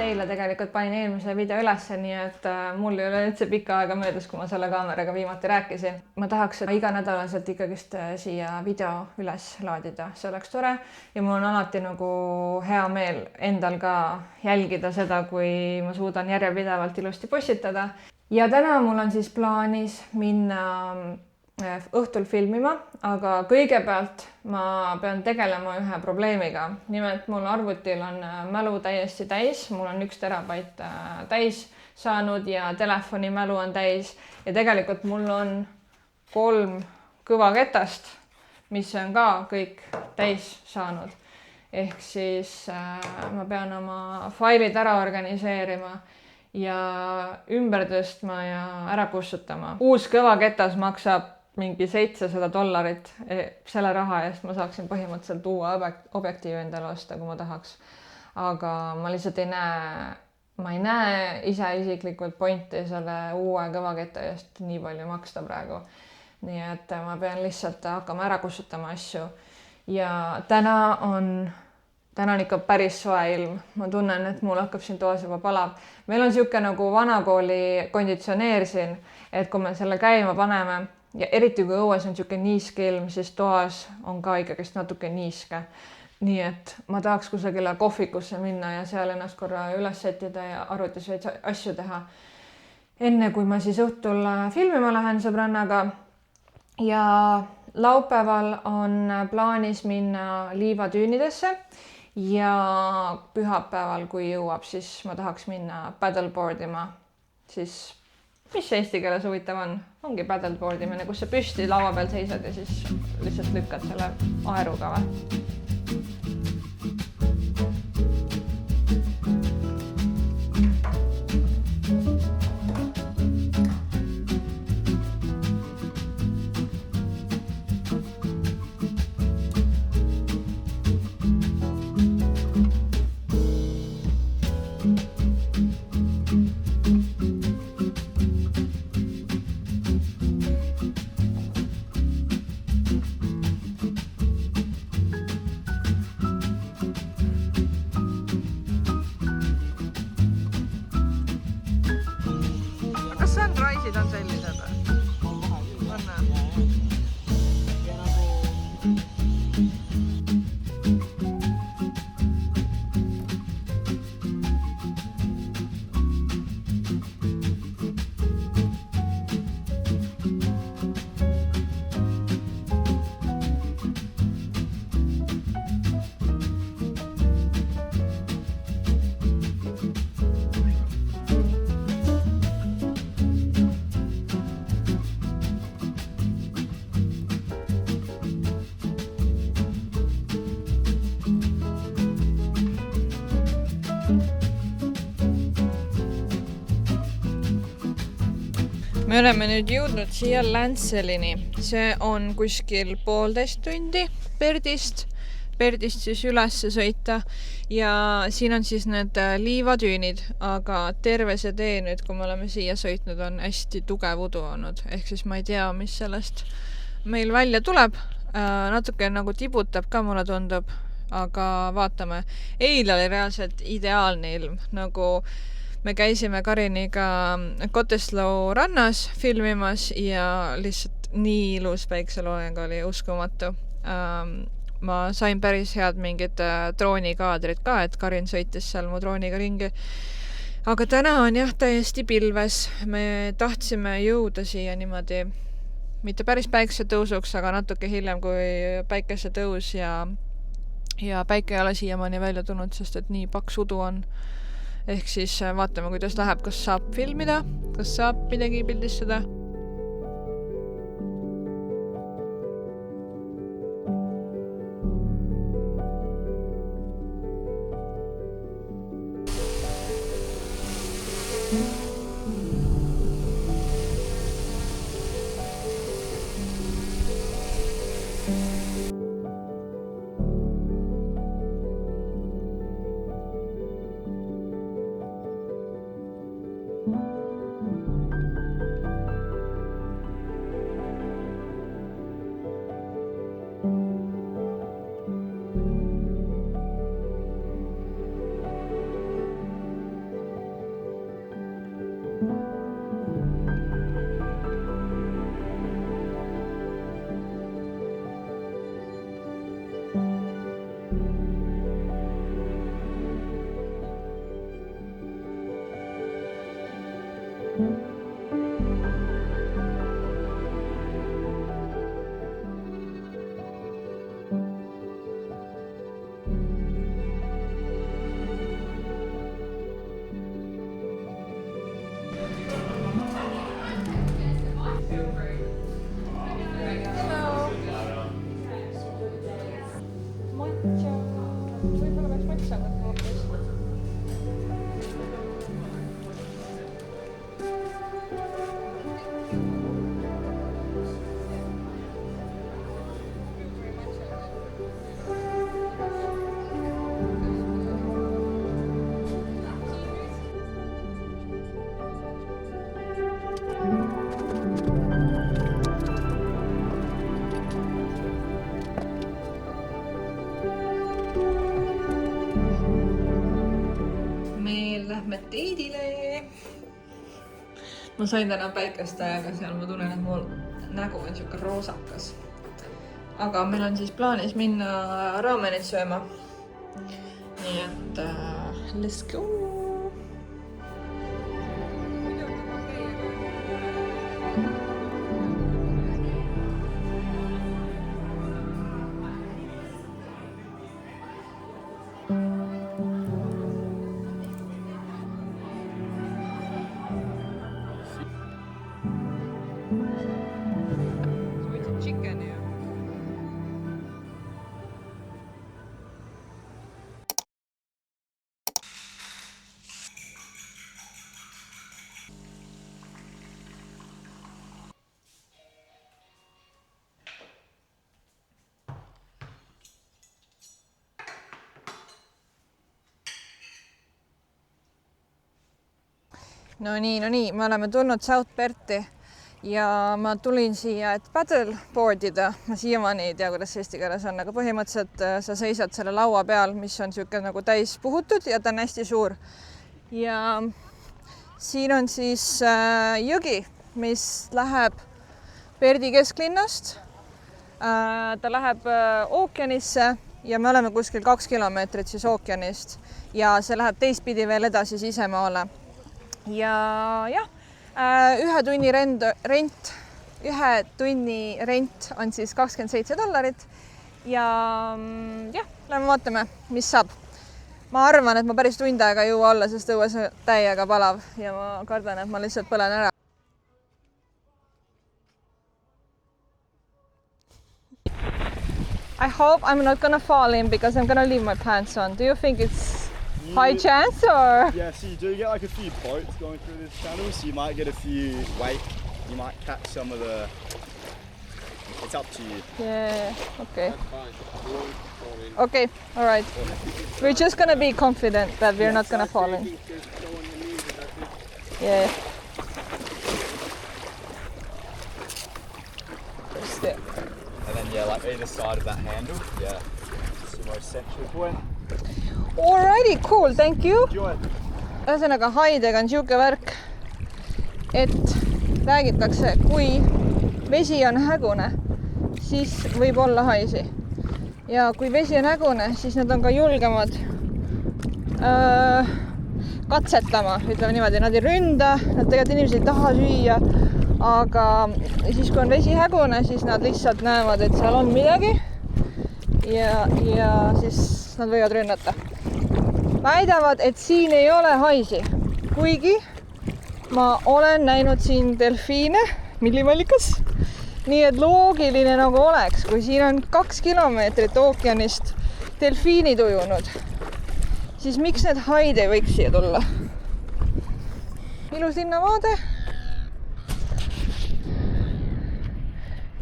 eile tegelikult panin eelmise video ülesse, nii et mul ei ole üldse pikka aega möödas, kui ma selle kaameraga viimati rääkisin. Ma tahaks iganädalaselt ikkagist siia video üles laadida, see oleks tore ja mul on alati nagu hea meel endal ka jälgida seda, kui ma suudan järjepidevalt ilusti postitada. Ja täna mul on siis plaanis minna õhtul filmima, aga kõigepealt ma pean tegelema ühe probleemiga. Nimelt mul arvutil on mälu täiesti täis, mul on 1 terabait täis saanud ja telefoni mälu on täis ja tegelikult mul on 3 kõvaketast, mis on ka kõik täis saanud. Ehk siis ma pean oma failid ära organiseerima ja ümber tõstma ja ära kustutama. Uus kõvaketas maksab mingi $700. Selle raha eest ma saaksin põhimõtteliselt uue objektiivi endale osta, kui ma tahaks. Aga ma lihtsalt ei näe ise isiklikult pointi selle uue kõvaketta eest nii palju maksta praegu. Nii et ma pean lihtsalt hakkama ära kustutama asju. Ja täna on ikka päris soe ilm. Ma tunnen, et mul hakkab siin toas juba palav. Meil on siuke nagu vanakooli konditsioneer siin, et kui me selle käima paneme ja eriti kui õues on siuke niiske ilm, siis toas on ka ikkagist natuke niiske. Nii et ma tahaks kusagile kohvikusse minna ja seal ennast korra üles setida ja arvutis veits asju teha. Enne kui ma siis õhtul filmima lähen sõbrannaga ja laupäeval on plaanis minna liivatüünidesse ja pühapäeval, kui jõuab, siis ma tahaks minna paddleboardima, siis mis eesti keeles huvitav on? Ongi paddleboardimine, kus sa püsti laua peal seisad ja siis lihtsalt lükkad selle aeruga või? Sunrise'id on sellised või? Me oleme nüüd jõudnud siia Länselini. See on kuskil 1,5 tundi Perdist siis ülesse sõita ja siin on siis need liivatüünid, aga terve see tee nüüd, kui me oleme siia sõitnud, on hästi tugev udu olnud. Ehk siis ma ei tea, mis sellest meil välja tuleb. Natuke nagu tibutab ka, mulle tundub, aga vaatame. Eile oli reaalselt ideaalne ilm, nagu me käisime Kariniga Kotteslow rannas filmimas ja lihtsalt nii ilus päikseloojang oli uskumatu. Ma sain päris head mingid droonikaadrid ka, et Karin sõitis seal mu drooniga ringi. Aga täna on jah täiesti pilves. Me tahtsime jõuda siia niimoodi, mitte päris päikesetõusuks, aga natuke hiljem kui päikesetõus ja päike ei ole siiamaani välja tulnud, sest et nii paks udu on. Ehk siis vaatame, kuidas läheb, kas saab filmida, kas saab midagi pildistada. kissangat hoopis. Lähme teidile. Ma sain täna päikest ajaga seal, ma tunnen, et mul nägu on siuke roosakas. Aga meil on siis plaanis minna raamenit sööma. Nii et let's go! No nii, me oleme tulnud South Perthi ja ma tulin siia, et paddleboardida. Ma siiamaani ei tea, kuidas eesti keeles on, aga põhimõtteliselt sa seisad selle laua peal, mis on siuke nagu täis puhutud ja ta on hästi suur. Ja siin on siis jõgi, mis läheb Perthi kesklinnast. Ta läheb ookeanisse ja me oleme kuskil 2 kilomeetrit siis ookeanist ja see läheb teistpidi veel edasi sisemaale. Ja jah, 1 tunni rent on siis $27 ja jah, lähme vaatame, mis saab. Ma arvan, et ma päris tund aega ei jõua olla, sest õues on täiega palav ja ma kardan, et ma lihtsalt põlen ära. I hope I'm not gonna fall in because I'm gonna leave my pants on. Do you think it's high chance or? Yeah, so you do get like a few boats going through this channel, so you might get a few wake, you might catch some of the, it's up to you. Yeah, okay. Okay, all right. We're just gonna be confident that we're not gonna fall in. Yeah. And then yeah, like either side of that handle, yeah, it's the most central point. Alrighty, cool, thank you. Enjoy. Ühesõnaga haidega on siuke värk, et räägitakse, kui vesi on hägune, siis võib olla haisi. Ja kui vesi on hägune, siis nad on ka julgemad katsetama, ütleme niimoodi, nad ei ründa, nad tegelikult inimesed ei taha süüa, aga siis kui on vesi hägune, siis nad lihtsalt näevad, et seal on midagi ja siis nad võivad rünnata. Väidavad, et siin ei ole haisi, kuigi ma olen näinud siin delfiine Millimallikas. Nii et loogiline nagu oleks, kui siin on 2 kilomeetrit ookeanist delfiinid ujunud, siis miks need haid ei võiks siia tulla? Ilus linnavaade.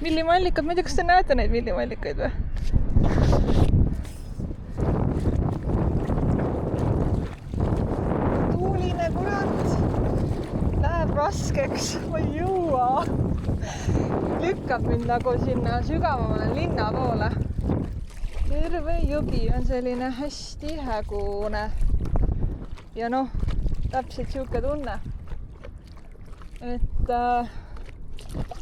Millimallikad, ma ei tea, kas te näete neid millimallikaid või? Tuuline kurat, läheb raskeks, ma ei jõua. Lükkab mind nagu sinna sügavamale linna poole. Terve jõgi on selline hästi hägune. Ja noh, täpselt siuke tunne. Et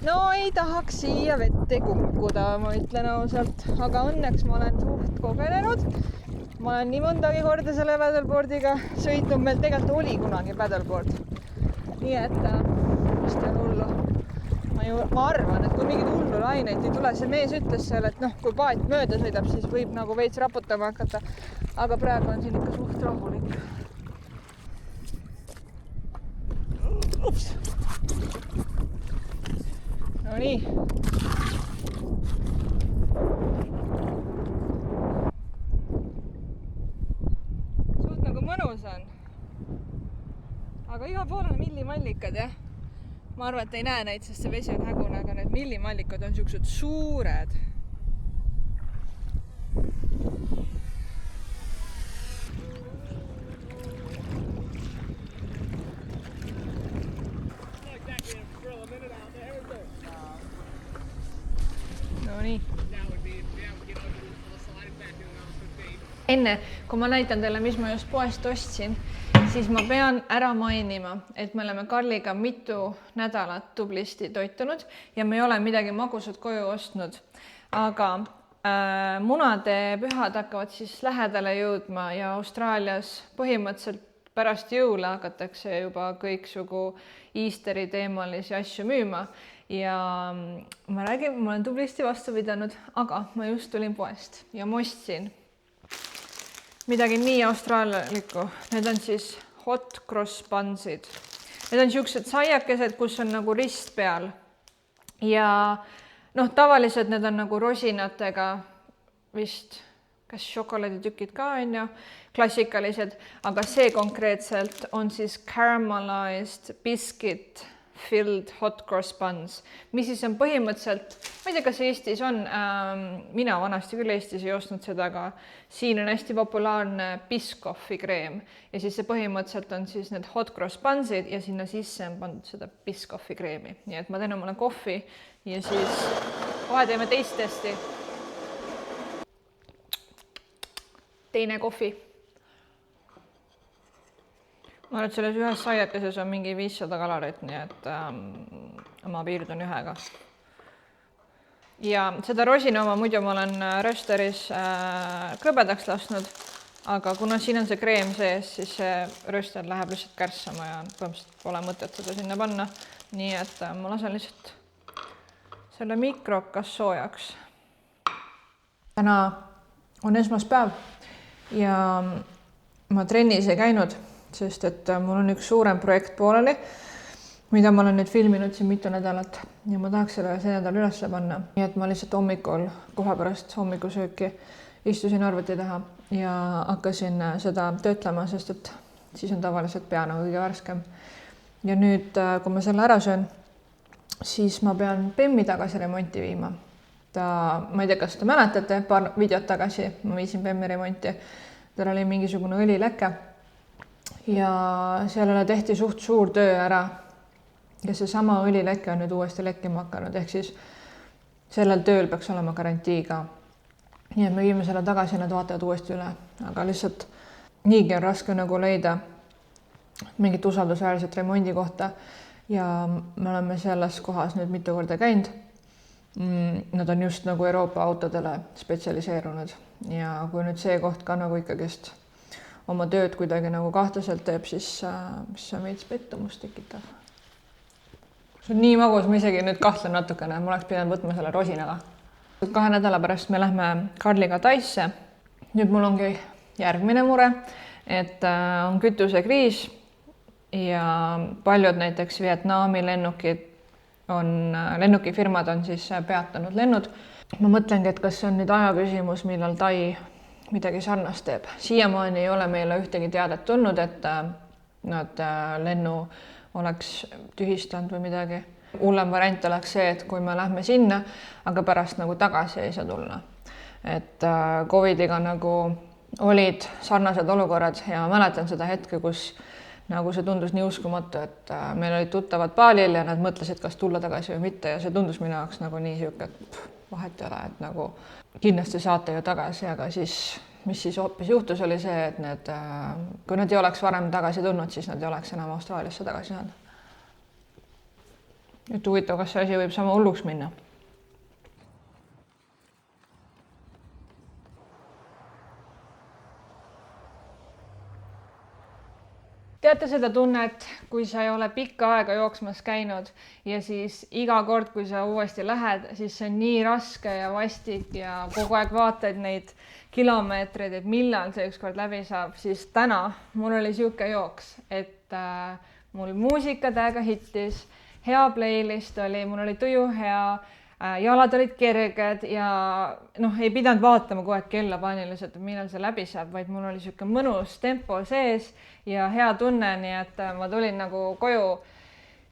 no ei tahaks siia vette kukkuda, ma ütlen ausalt. Aga õnneks ma olen suht kogenenud. Ma olen nii mõndagi korda selle paddleboardiga sõitnud. Meil tegelikult oli kunagi paddleboard. Nii et mis te hullu. Ma arvan, et kui mingid hullu laineid ei tule, see mees ütles seal, et noh, kui paat mööda sõidab, siis võib nagu veits raputama hakata. Aga praegu on siin ikka suht rahulik. Ups. No nii. aga igal pool on millimallikad, jah. Ma arvan, et ei näe neid, sest see vesi on hägune, aga need millimallikad on siuksed suured. No nii. Enne, kui ma näitan teile, mis ma just poest ostsin, siis ma pean ära mainima, et me oleme Karliga mitu nädalat tublisti toitunud ja me ei ole midagi magusat koju ostnud. Aga munade pühad hakkavad siis lähedale jõudma ja Austraalias põhimõtteliselt pärast jõule hakatakse juba kõiksugu Easteri teemalisi asju müüma. Ja ma räägin, ma olen tublisti vastu pidanud, aga ma just tulin poest ja ma ostsin midagi nii austraalialikku. Need on siis hot cross bunsid. Need on siuksed saiakesed, kus on nagu rist peal. Ja noh, tavaliselt need on nagu rosinatega vist, kas šokolaaditükid ka on ju, klassikalised, aga see konkreetselt on siis caramelized biscuit filled hot cross buns, mis siis on põhimõtteliselt, ma ei tea, kas Eestis on, mina vanasti küll Eestis ei ostnud seda, aga siin on hästi populaarne Biscoffi kreem ja siis see põhimõtteliselt on siis need hot cross bunsid ja sinna sisse on pandud seda Biscoffi kreemi. Nii et ma teen omale kohvi ja siis kohe teeme teist testi. Teine kohvi. Ma arvan, et selles ühes saiakeses on mingi 500 kalorit, nii et ma piirdun ühega. Ja seda rosina oma muidu ma olen rösteris krõbedaks lasknud, aga kuna siin on see kreem sees, siis see röster läheb lihtsalt kärssama ja põhimõtteliselt pole mõtet seda sinna panna. Nii et ma lasen lihtsalt selle mikrokas soojaks. Täna on esmaspäev ja ma trennis ei käinud, sest et mul on üks suurem projekt pooleli, mida ma olen nüüd filminud siin mitu nädalat ja ma tahaks selle see nädal üles panna. Nii et ma lihtsalt hommikul, kohe pärast hommikusööki istusin arvuti taha ja hakkasin seda töötlema, sest et siis on tavaliselt pea nagu kõige värskem. Ja nüüd, kui ma selle ära söön, siis ma pean Bemmi tagasi remonti viima. Ma ei tea, kas te mäletate, paar videot tagasi ma viisin Bemmi remonti. Tal oli mingisugune õlileke. Ja sellele tehti suht suur töö ära ja see sama õlileke on nüüd uuesti lekkima hakanud, ehk siis sellel tööl peaks olema garantii ka. Nii et me viime selle tagasi, nad vaatavad uuesti üle, aga lihtsalt niigi on raske nagu leida mingit usaldusväärset remondi kohta ja me oleme selles kohas nüüd mitu korda käinud. Nad on just nagu Euroopa autodele spetsialiseerunud ja kui nüüd see koht ka nagu ikkagist oma tööd kuidagi nagu kahtlaselt teeb, siis see meid pettumust tekitab. See on nii magus, ma isegi nüüd kahtlen natukene, ma oleks pidanud võtma selle rosinaga. 2 nädala pärast me lähme Karliga Taisse. Nüüd mul ongi järgmine mure, et on kütusekriis ja paljud näiteks Vietnami lennukifirmad on siis peatanud lennud. Ma mõtlengi, et kas see on nüüd aja küsimus, millal Tai midagi sarnast teeb. Siiamaani ei ole meile ühtegi teadet tulnud, et nad lennu oleks tühistanud või midagi. Hullem variant oleks see, et kui me lähme sinna, aga pärast nagu tagasi ei saa tulla. Et Covidiga nagu olid sarnased olukorrad ja mäletan seda hetke, kus nagu see tundus nii uskumatu, et meil olid tuttavad Balil ja nad mõtlesid, kas tulla tagasi või mitte ja see tundus minu jaoks nagu nii siuke, et vahet ei ole, et nagu kindlasti saate ju tagasi, aga siis, mis siis hoopis juhtus, oli see, et kui nad ei oleks varem tagasi tulnud, siis nad ei oleks enam Austraaliasse tagasi saanud. Nüüd huvitav, kas see asi võib sama hulluks minna. Teate seda tunnet, kui sa ei ole pikka aega jooksmas käinud ja siis iga kord, kui sa uuesti lähed, siis see on nii raske ja vastik ja kogu aeg vaatad neid kilomeetreid, et millal see ükskord läbi saab, siis täna mul oli siuke jooks, et mul muusika täiega hittis, hea playlist oli, mul oli tuju hea, jalad olid kerged ja noh, ei pidanud vaatama kogu aeg kella paaniliselt, et millal see läbi saab, vaid mul oli sihuke mõnus tempo sees ja hea tunne, nii et ma tulin nagu koju,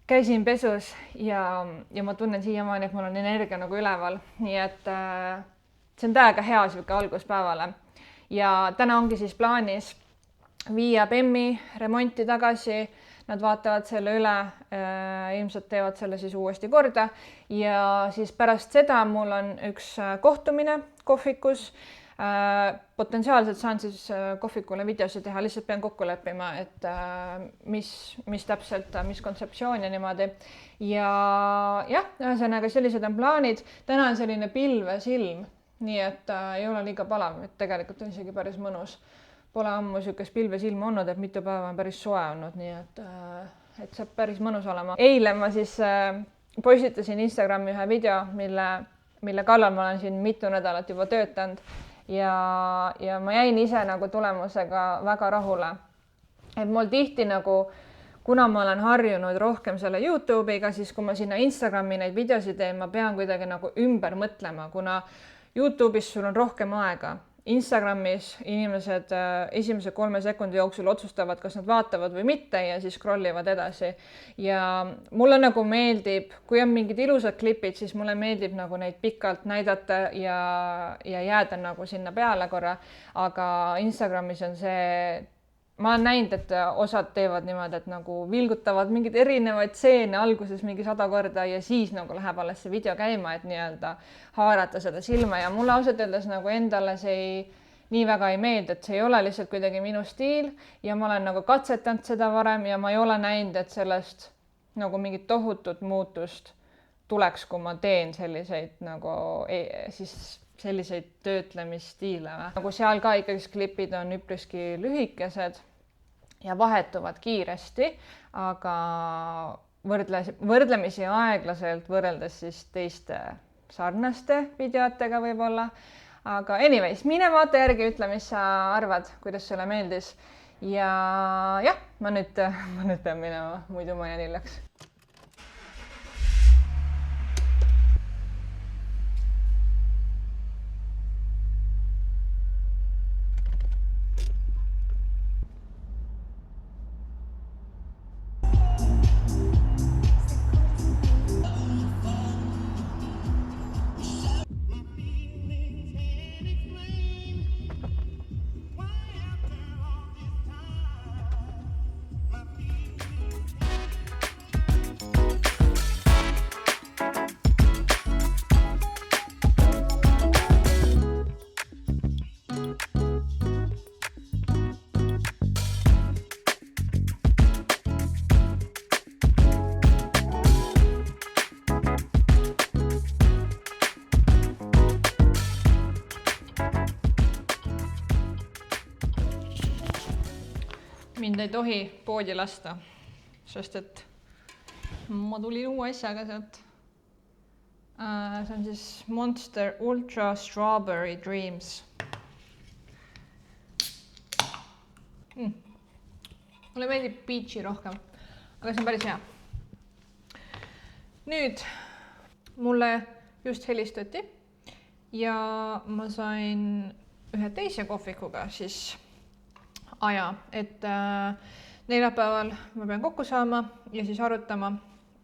käisin pesus ja ma tunnen siiamaani, et mul on energia nagu üleval, nii et see on täiega hea sihuke algus päevale. Ja täna ongi siis plaanis viia Bemmi remonti tagasi. Nad vaatavad selle üle, ilmselt teevad selle siis uuesti korda ja siis pärast seda mul on üks kohtumine kohvikus. Potentsiaalselt saan siis kohvikule videosid teha, lihtsalt pean kokku leppima, et mis täpselt, mis kontseptsioon ja niimoodi. Ja jah, ühesõnaga sellised on plaanid. Täna on selline pilves ilm, nii et ei ole liiga palav, et tegelikult on isegi päris mõnus. Pole ammu sükest pilves ilma olnud, et mitu päeva on päris soe olnud, nii et saab päris mõnus olema. Eile ma siis postitasin Instagrami ühe video, mille kallal ma olen siin mitu nädalat juba töötanud ja ma jäin ise nagu tulemusega väga rahule. Et mul tihti nagu, kuna ma olen harjunud rohkem selle YouTube'iga, siis kui ma sinna Instagrami neid videosid teen, ma pean kuidagi nagu ümber mõtlema, kuna YouTube'is sul on rohkem aega. Instagramis inimesed esimese 3 sekundi jooksul otsustavad, kas nad vaatavad või mitte ja siis scrollivad edasi. Ja mulle nagu meeldib, kui on mingid ilusad klipid, siis mulle meeldib nagu neid pikalt näidata ja jääda nagu sinna peale korra. Aga Instagramis on see, ma olen näinud, et osad teevad niimoodi, et nagu vilgutavad mingeid erinevaid stseene alguses mingi 100 korda ja siis nagu läheb alles see video käima, et nii-öelda haarata seda silma ja mulle ausalt öeldes nagu endale see nii väga ei meeldi, et see ei ole lihtsalt kuidagi minu stiil ja ma olen nagu katsetanud seda varem ja ma ei ole näinud, et sellest nagu mingit tohutut muutust tuleks, kui ma teen selliseid nagu siis selliseid töötlemisstiile. Nagu seal ka ikkagi klipid on üpriski lühikesed ja vahetuvad kiiresti, aga võrdlemisi aeglaselt võrreldes siis teiste sarnaste videotega võib-olla. Aga anyways, mine vaata järgi, ütle, mis sa arvad, kuidas sulle meeldis. Ja jah, ma nüüd pean minema, muidu ma jään hiljaks. Mind ei tohi poodi lasta, sest et ma tulin uue asjaga sealt. See on siis Monster Ultra Strawberry Dreams. Mulle meeldib peachy rohkem, aga see on päris hea. Nüüd mulle just helistati ja ma sain ühe teise kohvikuga siis aja, et neljapäeval ma pean kokku saama ja siis arutama.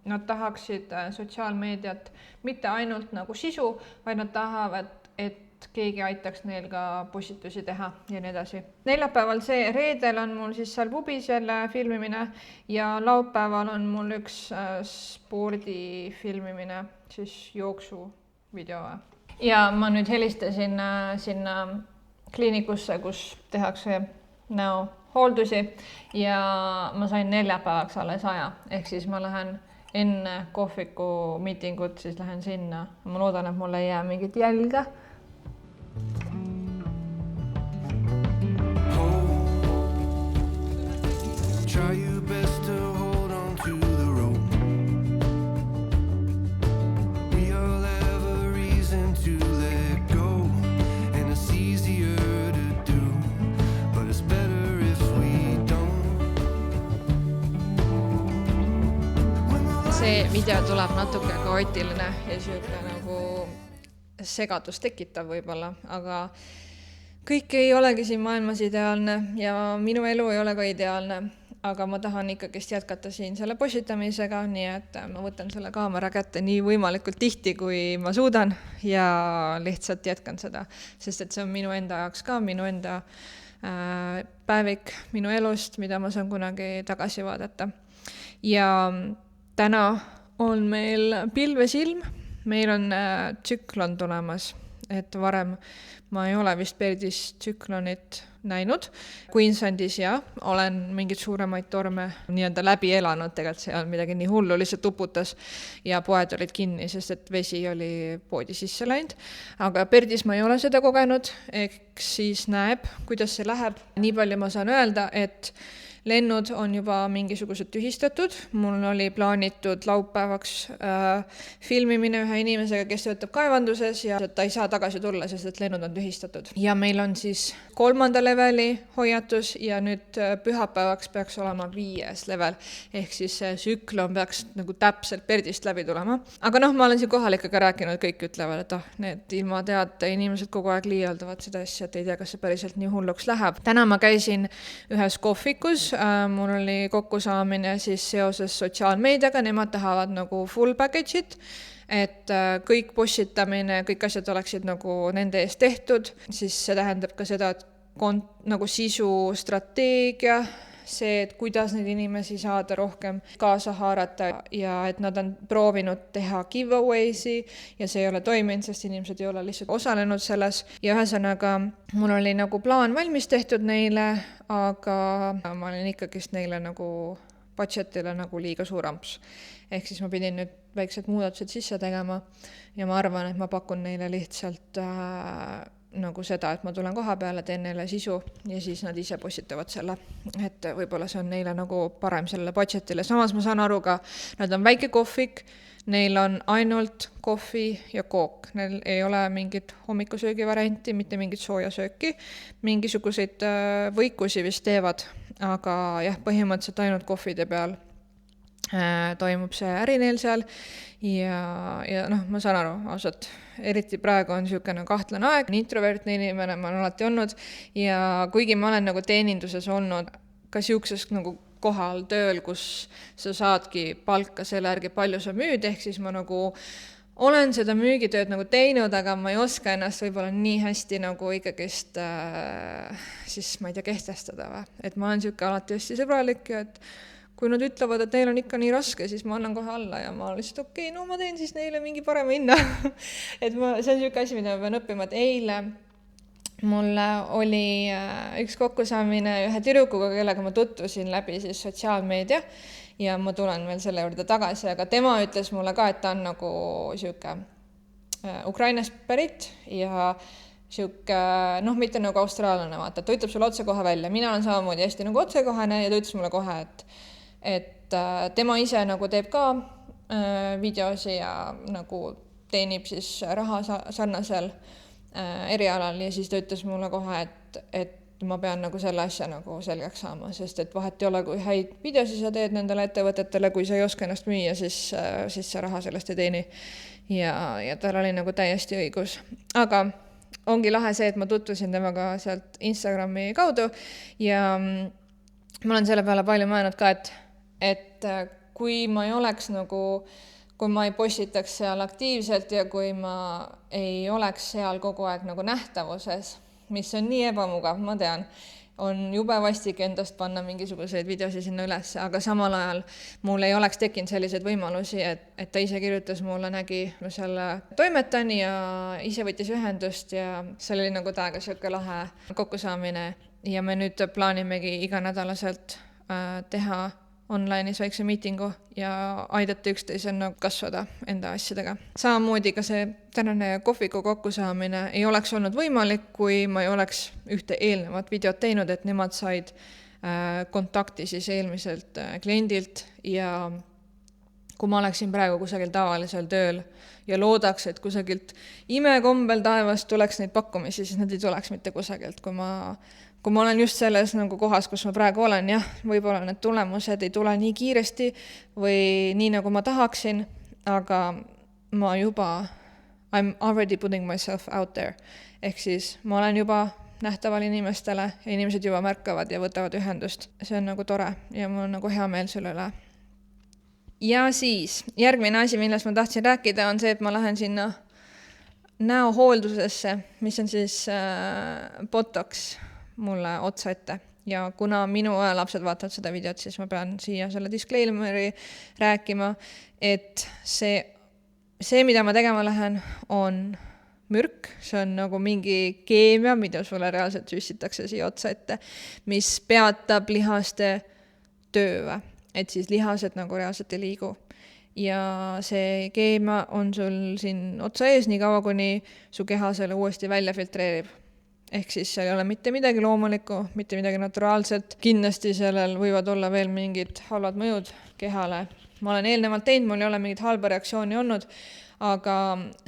Nad tahaksid sotsiaalmeediat mitte ainult nagu sisu, vaid nad tahavad, et keegi aitaks neil ka postitusi teha ja nii edasi. Neljapäeval reedel on mul siis seal pubis jälle filmimine ja laupäeval on mul üks spordi filmimine, siis jooksu video. Ja ma nüüd helistasin sinna kliinikusse, kus tehakse näohooldusi ja ma sain neljapäevaks alles aja, ehk siis ma lähen enne kohviku miitingut, siis lähen sinna. Ma loodan, et mulle ei jää mingit jälge. See video tuleb natuke kaootiline ja siuke nagu segadust tekitav võib-olla, aga kõik ei olegi siin maailmas ideaalne ja minu elu ei ole ka ideaalne, aga ma tahan ikkagist jätkata siin selle postitamisega, nii et ma võtan selle kaamera kätte nii võimalikult tihti, kui ma suudan ja lihtsalt jätkan seda, sest et see on minu enda jaoks ka, minu enda päevik minu elust, mida ma saan kunagi tagasi vaadata. Ja täna on meil pilvesilm, meil on tsüklon tulemas, et varem ma ei ole vist Perdis tsüklonit näinud. Queenslandis olen mingid suuremaid torme nii-öelda läbi elanud, tegelikult see on midagi nii hullu, lihtsalt uputas ja poed olid kinni, sest et vesi oli poodi sisse läinud. Aga Perdis ma ei ole seda kogenud, eks siis näeb, kuidas see läheb. Nii palju ma saan öelda, et lennud on juba mingisugused tühistatud. Mul oli plaanitud laupäevaks filmimine ühe inimesega, kes töötab kaevanduses ja ta ei saa tagasi tulla, sest et lennud on tühistatud. Ja meil on siis 3. leveli hoiatus ja nüüd pühapäevaks peaks olema 5. level. Ehk siis see tsüklon peaks nagu täpselt Perdist läbi tulema. Aga ma olen siin kohalikega rääkinud, kõik ütlevad, et need ilma teada inimesed kogu aeg liialdavad seda asja, et ei tea, kas see päriselt nii hulluks läheb. Täna ma käisin ühes kohvikus, mul oli kokkusaamine siis seoses sotsiaalmeediaga, nemad tahavad nagu full package'it, et kõik postitamine, kõik asjad oleksid nagu nende eest tehtud, siis see tähendab ka seda, et nagu sisu strateegia, see, et kuidas neid inimesi saada rohkem kaasa haarata ja et nad on proovinud teha giveaway'si ja see ei ole toiminud, sest inimesed ei ole lihtsalt osalenud selles. Ja ühesõnaga, mul oli nagu plaan valmis tehtud neile, aga ma olin ikkagist neile nagu budgetile nagu liiga suur amps. Ehk siis ma pidin nüüd väiksed muudatused sisse tegema ja ma arvan, et ma pakun neile lihtsalt nagu seda, et ma tulen koha peale, teen neile sisu ja siis nad ise postitavad selle, et võib-olla see on neile nagu parem sellele budgetile. Samas ma saan aru ka, nad on väike kohvik, neil on ainult kohvi ja kook, neil ei ole mingit hommikusöögi varianti, mitte mingit sooja sööki, mingisuguseid võikusi vist teevad, aga jah, põhimõtteliselt ainult kohvide peal toimub see äri neil seal ja ma saan aru, ausalt, eriti praegu on niisugune kahtlane aeg, introvertne inimene ma olen alati olnud ja kuigi ma olen nagu teeninduses olnud ka niisuguses nagu kohal tööl, kus sa saadki palka selle järgi, palju sa müüd, ehk siis ma nagu olen seda müügitööd nagu teinud, aga ma ei oska ennast võib-olla nii hästi nagu ikkagist siis ma ei tea, kehtestada või, et ma olen niisugune alati hästi sõbralik ja et kui nad ütlevad, et neil on ikka nii raske, siis ma annan kohe alla ja ma lihtsalt okei, no ma teen siis neile mingi parema hinna. Et see on niisugune asi, mida ma pean õppima, et eile mul oli üks kokkusaamine ühe tüdrukuga, kellega ma tutvusin läbi siis sotsiaalmeedia ja ma tulen veel selle juurde tagasi, aga tema ütles mulle ka, et ta on nagu niisugune Ukrainast pärit ja siuke, mitte nagu austraallane, vaata, ta ütleb sulle otse kohe välja. Mina olen samamoodi hästi nagu otsekohene ja ta ütles mulle kohe, et tema ise nagu teeb ka videosi ja nagu teenib siis raha sarnasel erialal ja siis ta ütles mulle kohe, et ma pean nagu selle asja nagu selgeks saama, sest et vahet ei ole, kui häid videosi sa teed nendele ettevõtetele, kui sa ei oska ennast müüa, siis sa raha sellest ei teeni ja tal oli nagu täiesti õigus. Aga ongi lahe see, et ma tutvusin temaga sealt Instagrami kaudu ja ma olen selle peale palju mõelnud ka, et kui ma ei oleks nagu, kui ma ei postitaks seal aktiivselt ja kui ma ei oleks seal kogu aeg nagu nähtavuses, mis on nii ebamugav, ma tean, on jube vastik endast panna mingisuguseid videosi sinna üles, aga samal ajal mul ei oleks tekkinud selliseid võimalusi, et ta ise kirjutas mulle, nägi selle toimetan ja ise võttis ühendust ja see oli nagu täiega siuke lahe kokkusaamine ja me nüüd plaanimegi iganädalaselt teha online'is väikse miitingu ja aidata üksteisel kasvada enda asjadega. Samamoodi ka see tänane kohviku kokkusaamine ei oleks olnud võimalik, kui ma ei oleks ühte eelnevat videot teinud, et nemad said kontakti siis eelmiselt kliendilt ja kui ma oleksin praegu kusagil tavalisel tööl ja loodaks, et kusagilt imekombel taevast tuleks neid pakkumisi, siis nad ei tuleks mitte kusagilt. Kui ma kui ma olen just selles nagu kohas, kus ma praegu olen, jah, võib-olla need tulemused ei tule nii kiiresti või nii, nagu ma tahaksin, aga ma juba, I'm already putting myself out there. Ehk siis ma olen juba nähtaval inimestele ja inimesed juba märkavad ja võtavad ühendust. See on nagu tore ja mul on nagu hea meel selle üle. Ja siis järgmine asi, millest ma tahtsin rääkida, on see, et ma lähen sinna näohooldusesse, mis on siis Botox mulle otsa ette. Ja kuna minu lapsed vaatavad seda videot, siis ma pean siia selle disclaimeri rääkima, et see, mida ma tegema lähen, on mürk. See on nagu mingi keemia, mida sulle reaalselt süstitakse siia otsa ette, mis peatab lihaste tööve, et siis lihased nagu reaalselt ei liigu. Ja see keemia on sul siin otsa ees nii kaua, kuni su keha selle uuesti välja filtreerib. Ehk siis seal ei ole mitte midagi loomulikku, mitte midagi naturaalset. Kindlasti sellel võivad olla veel mingid halvad mõjud kehale. Ma olen eelnevalt teinud, mul ei ole mingit halba reaktsiooni olnud, aga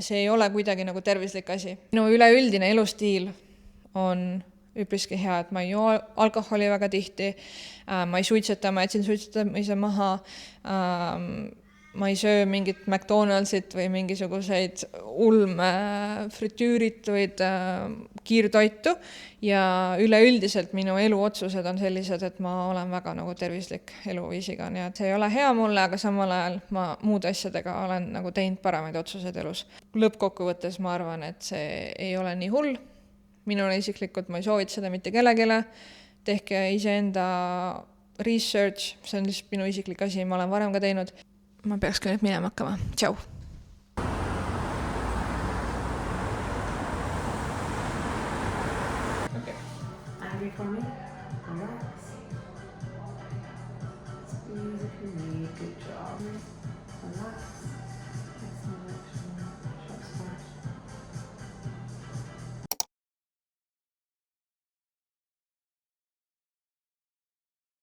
see ei ole kuidagi nagu tervislik asi. Minu üleüldine elustiil on üpriski hea, et ma ei joo alkoholi väga tihti, ma ei suitseta, ma jätsin suitsetamise maha, ma ei söö mingit McDonaldsit või mingisuguseid fritüürituid kiirtoitu ja üleüldiselt minu eluotsused on sellised, et ma olen väga nagu tervislik eluviisiga, nii et see ei ole hea mulle, aga samal ajal ma muude asjadega olen nagu teinud paremaid otsuseid elus. Lõppkokkuvõttes ma arvan, et see ei ole nii hull. Minule isiklikult ma ei soovita seda mitte kellegile. Tehke iseenda research, see on lihtsalt minu isiklik asi, ma olen varem ka teinud. Ma peaks ka nüüd minema hakkama. Tšau! Okay. Angry for me? Relax. Squeeze if you need. Good job. Relax.